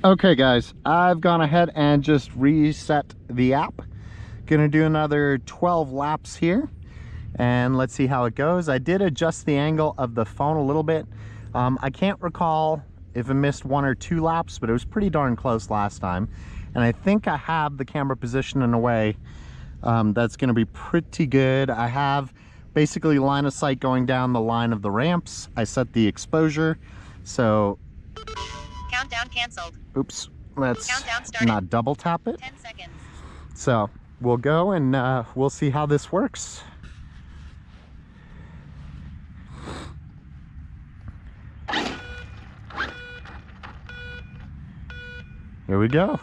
Okay guys, I've gone ahead and just reset the app. Gonna do another 12 laps here and let's see how it goes. I did adjust the angle of the phone a little bit. I can't recall if it missed 1 or 2 laps, but it was pretty darn close last time. And I think I have the camera positioned in a way that's gonna be pretty good. I have basically line of sight going down the line of the ramps. I set the exposure, so countdown canceled. Oops, let's not double tap it. 10 seconds. So we'll go and we'll see how this works. Here we go.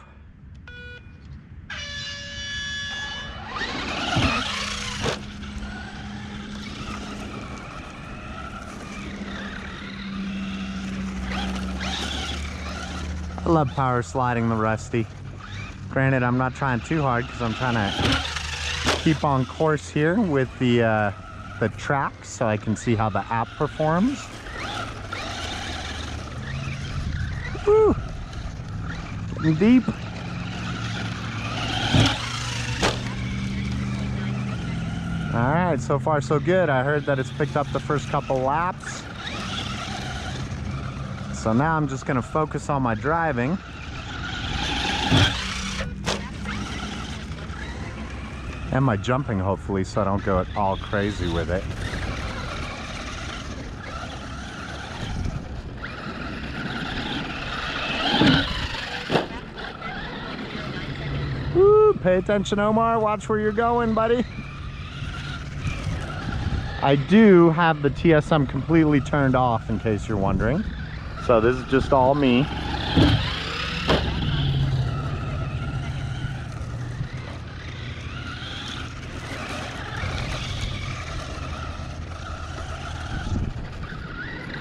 I love power sliding the Rusty. Granted, I'm not trying too hard because I'm trying to keep on course here with the track so I can see how the app performs. Woo! Getting deep. All right, so far so good. I heard that it's picked up the first couple laps. So now I'm just gonna focus on my driving. And my jumping, hopefully, so I don't go all crazy with it. Woo, pay attention, Omar. Watch where you're going, buddy. I do have the TSM completely turned off, in case you're wondering. So this is just all me.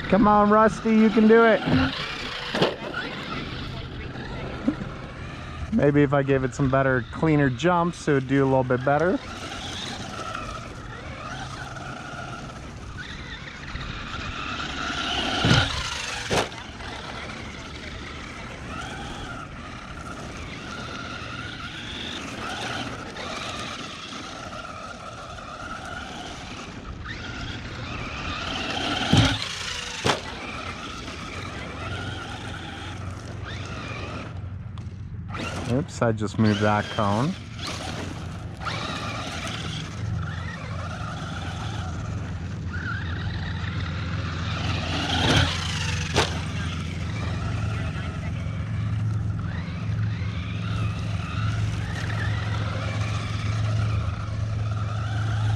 Come on, Rusty, you can do it. Maybe if I gave it some better, cleaner jumps, it would do a little bit better. Oops, I just moved that cone.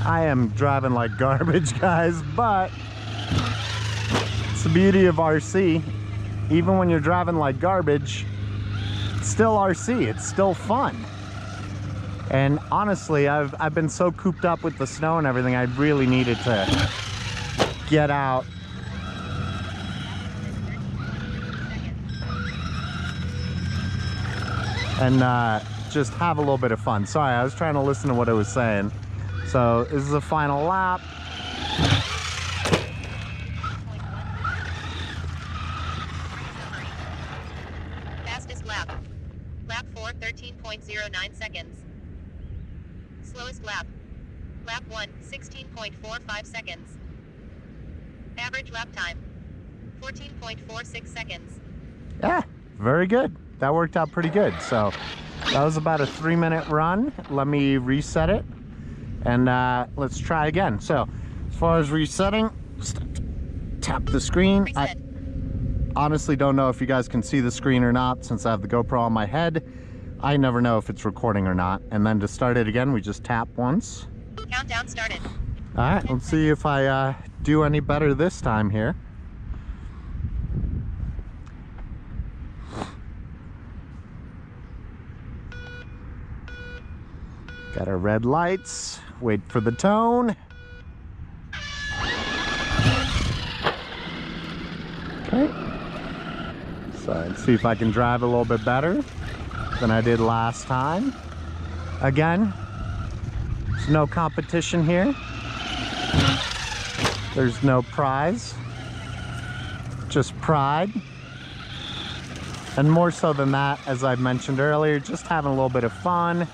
I am driving like garbage, guys, but it's the beauty of RC. Even when you're driving like garbage, still RC, it's still fun. And honestly, I've been so cooped up with the snow and everything, I really needed to get out and just have a little bit of fun. Sorry, I was trying to listen to what I was saying. So this is the final lap. Lap 4, 13.09 seconds. Slowest lap. Lap 1, 16.45 seconds. Average lap time, 14.46 seconds. Yeah, very good. That worked out pretty good. So that was about a 3-minute run. Let me reset it and let's try again. So as far as resetting, just tap the screen. Reset. I honestly don't know if you guys can see the screen or not since I have the GoPro on my head. I never know if it's recording or not. And then to start it again, we just tap once. Countdown started. All right, let's see if I do any better this time here. Got our red lights. Wait for the tone. Okay. So let's see if I can drive a little bit better than I did last time. Again, there's no competition here. There's no prize, just pride. And more so than that, as I mentioned earlier, just having a little bit of fun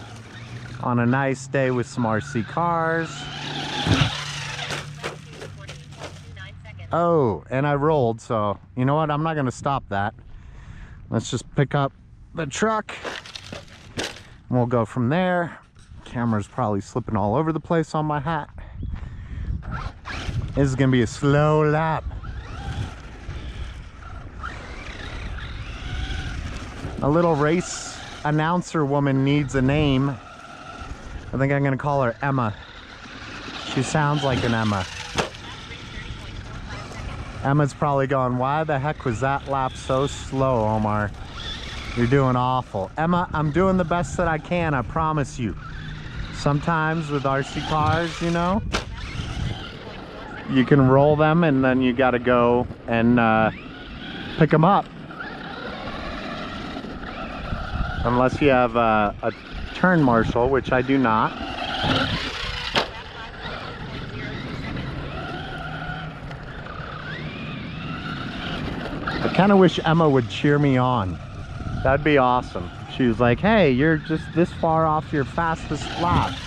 on a nice day with some RC cars. Oh, and I rolled, so you know what? I'm not going to stop that. Let's just pick up the truck. We'll go from there. Camera's probably slipping all over the place on my hat. This is going to be a slow lap. A little race announcer woman needs a name. I think I'm going to call her Emma. She sounds like an Emma. Emma's probably going, why the heck was that lap so slow, Omar? You're doing awful. Emma, I'm doing the best that I can, I promise you. Sometimes with RC cars, you know, you can roll them and then you got to go and pick them up. Unless you have a turn marshal, which I do not. I kind of wish Emma would cheer me on. That'd be awesome. She was like, hey, you're just this far off your fastest lap.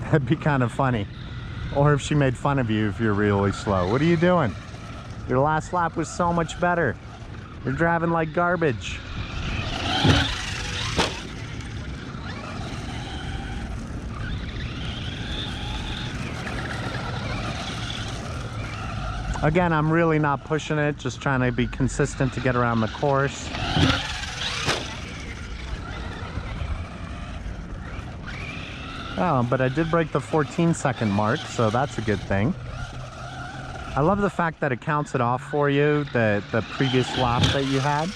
That'd be kind of funny. Or if she made fun of you if you're really slow. What are you doing? Your last lap was so much better. You're driving like garbage. Again, I'm really not pushing it, just trying to be consistent to get around the course. Oh, but I did break the 14-second mark, so that's a good thing. I love the fact that it counts it off for you, the previous lap that you had.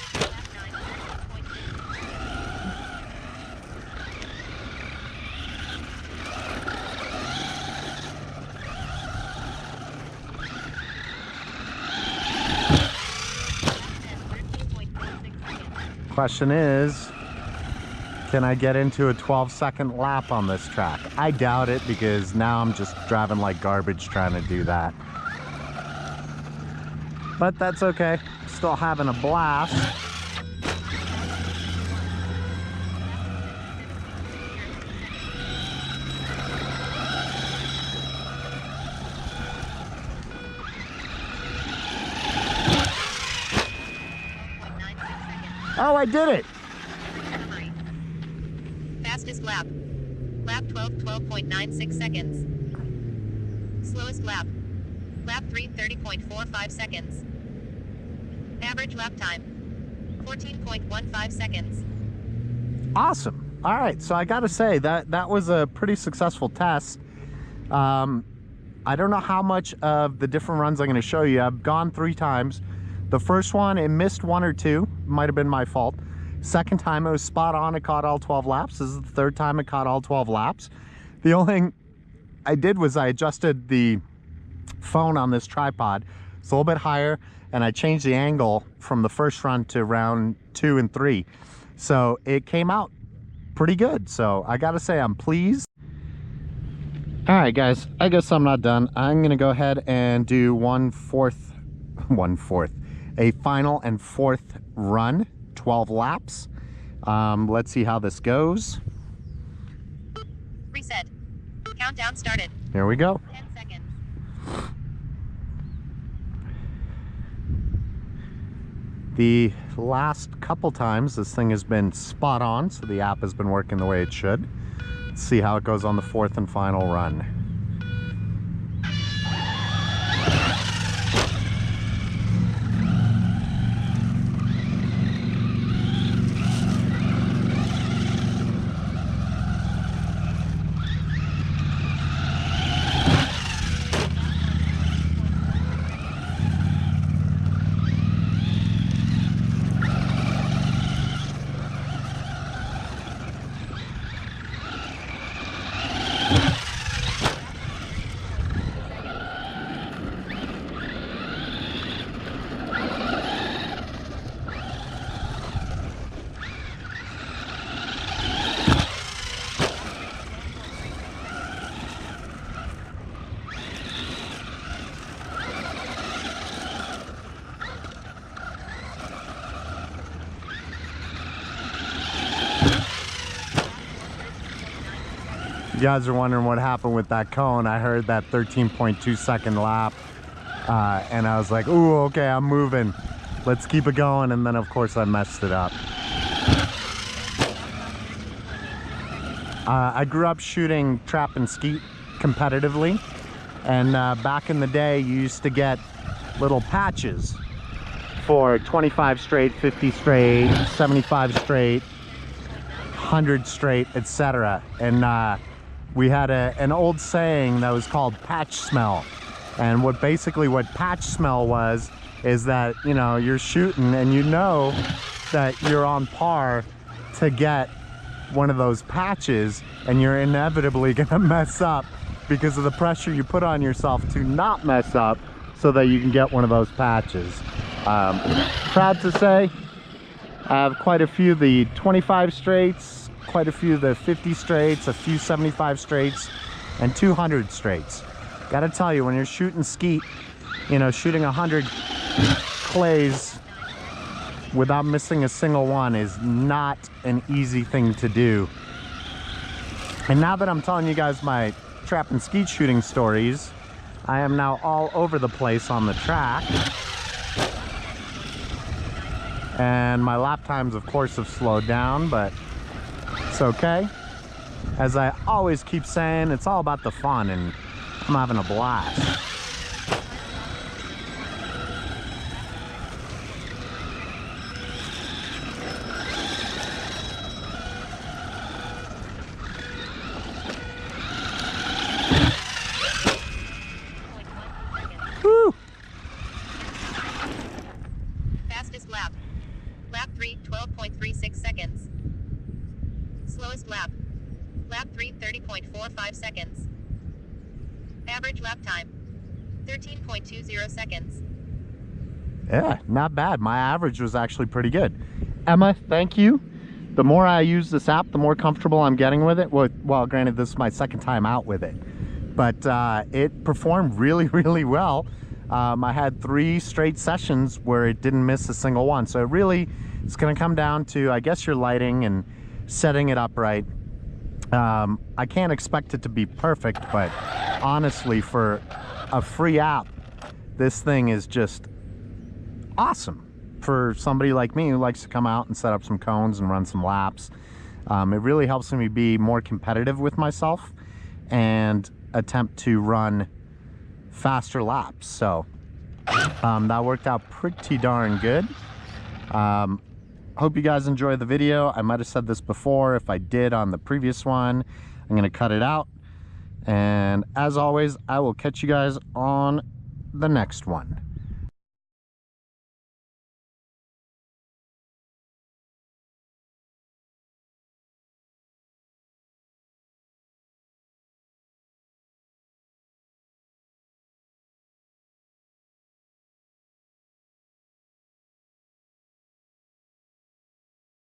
Question is, can I get into a 12-second lap on this track? I doubt it, because now I'm just driving like garbage trying to do that. But that's okay. Still having a blast. Oh, I did it! Fastest lap. Lap 12, 12.96 seconds. Slowest lap. Lap 3, 30.45 seconds. Average lap time. 14.15 seconds. Awesome. All right, so I gotta say that was a pretty successful test. I don't know how much of the different runs I'm going to show you. I've gone 3 times. The first one, it missed 1 or 2. Might have been my fault. Second time, it was spot on. It caught all 12 laps. This is the third time it caught all 12 laps. The only thing I did was I adjusted the phone on this tripod. It's a little bit higher, and I changed the angle from the first run to round 2 and 3. So it came out pretty good. So I gotta say, I'm pleased. All right, guys, I guess I'm not done. I'm gonna go ahead and do a final and 4th run, 12 laps. Let's see how this goes. Reset. Countdown started. Here we go. 10 seconds. The last couple times this thing has been spot on, so the app has been working the way it should. Let's see how it goes on the 4th and final run. you guys are wondering what happened with that cone, I heard that 13.2 second lap, and I was like, ooh, okay, I'm moving. Let's keep it going, and then of course I messed it up. I grew up shooting trap and skeet competitively, and back in the day you used to get little patches for 25 straight, 50 straight, 75 straight, 100 straight, etc. And we had an old saying that was called patch smell. And what patch smell was is that, you know, you're shooting and you know that you're on par to get one of those patches, and you're inevitably gonna mess up because of the pressure you put on yourself to not mess up so that you can get one of those patches. Proud to say I have quite a few of the 25 straights, quite a few of the 50 straights, a few 75 straights, and 200 straights. Gotta tell you, when you're shooting skeet, you know, shooting 100 clays without missing a single one is not an easy thing to do. And now that I'm telling you guys my trap and skeet shooting stories, I am now all over the place on the track. And my lap times, of course, have slowed down, but it's okay. As I always keep saying, it's all about the fun, and I'm having a blast. Woo! Fastest lap. Lap 3, 12.36 seconds. Slowest lap. Lap 3, 30.45 seconds. Average lap time. 13.20 seconds. Yeah, not bad. My average was actually pretty good. Emma, thank you. The more I use this app, the more comfortable I'm getting with it. Well, granted, this is my second time out with it, but it performed really, really well. I had 3 straight sessions where it didn't miss a single one. So it's going to come down to, I guess, your lighting and setting it up right. I can't expect it to be perfect, but honestly, for a free app, this thing is just awesome for somebody like me who likes to come out and set up some cones and run some laps. It really helps me be more competitive with myself and attempt to run faster laps. So that worked out pretty darn good. Hope you guys enjoyed the video. I might have said this before. If I did on the previous one, I'm going to cut it out. And as always, I will catch you guys on the next one.